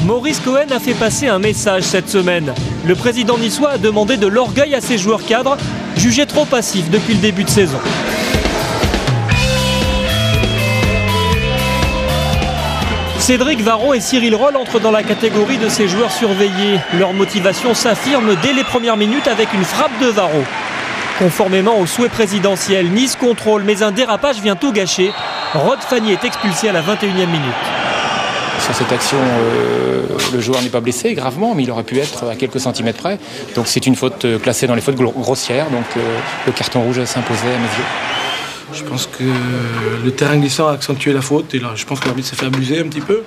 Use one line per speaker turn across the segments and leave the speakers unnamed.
Maurice Cohen a fait passer un message cette semaine. Le président niçois a demandé de l'orgueil à ses joueurs cadres, jugés trop passifs depuis le début de saison. Cédric Varron et Cyril Roll entrent dans la catégorie de ces joueurs surveillés. Leur motivation s'affirme dès les premières minutes avec une frappe de Varron. Conformément au souhait présidentiel, Nice contrôle, mais un dérapage vient tout gâcher. Rod Fanny est expulsé à la 21e minute.
Sur cette action, le joueur n'est pas blessé gravement, mais il aurait pu être à quelques centimètres près. Donc c'est une faute classée dans les fautes grossières, donc le carton rouge s'imposait à mes yeux.
Je pense que le terrain glissant a accentué la faute et là je pense que l'arbitre s'est fait abuser un petit peu.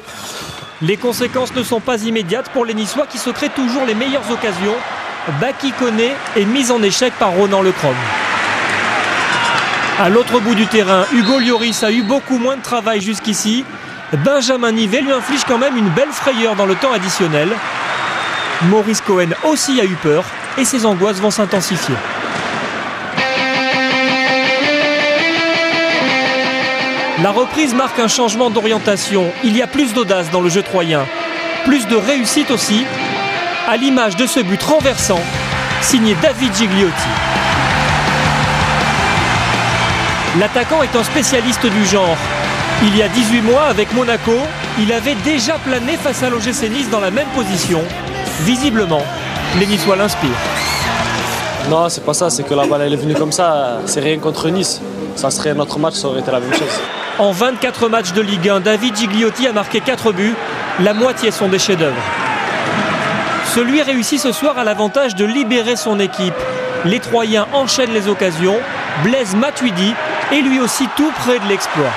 Les conséquences ne sont pas immédiates pour les Niçois qui se créent toujours les meilleures occasions. Baki Koné est mis en échec par Ronan Lecrom. À l'autre bout du terrain, Hugo Lloris a eu beaucoup moins de travail jusqu'ici. Benjamin Nivet lui inflige quand même une belle frayeur dans le temps additionnel. Maurice Cohen aussi a eu peur et ses angoisses vont s'intensifier. La reprise marque un changement d'orientation. Il y a plus d'audace dans le jeu troyen. Plus de réussite aussi, à l'image de ce but renversant, signé David Gigliotti. L'attaquant est un spécialiste du genre. Il y a 18 mois, avec Monaco, il avait déjà plané face à l'OGC Nice dans la même position. Visiblement, les Niçois l'inspirent.
Non, c'est pas ça, c'est que la balle elle est venue comme ça, c'est rien contre Nice. Ça serait notre match, ça aurait été la même chose.
En 24 matchs de Ligue 1, David Gigliotti a marqué 4 buts, la moitié sont des chefs-d'œuvre. Celui réussit ce soir à l'avantage de libérer son équipe. Les Troyens enchaînent les occasions, Blaise Matuidi est lui aussi tout près de l'exploit.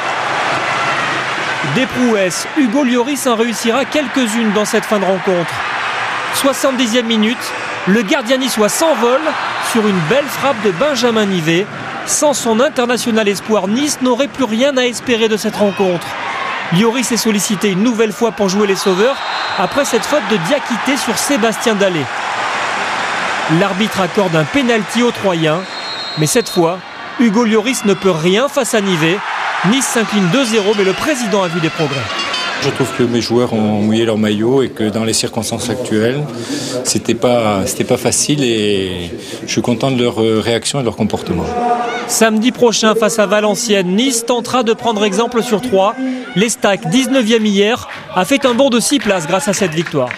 Des prouesses, Hugo Lloris en réussira quelques-unes dans cette fin de rencontre. 70e minute, le gardien niçois s'envole sur une belle frappe de Benjamin Nivet. Sans son international espoir, Nice n'aurait plus rien à espérer de cette rencontre. Lloris est sollicité une nouvelle fois pour jouer les sauveurs après cette faute de Diakité sur Sébastien Dallé. L'arbitre accorde un pénalty aux Troyens, mais cette fois, Hugo Lloris ne peut rien face à Nivet. Nice s'incline 2-0, mais le président a vu des progrès.
Je trouve que mes joueurs ont mouillé leur maillot et que dans les circonstances actuelles, c'était pas facile et je suis content de leur réaction et de leur comportement.
Samedi prochain, face à Valenciennes, Nice tentera de prendre exemple sur 3. L'Estac, 19e hier, a fait un bond de 6 places grâce à cette victoire.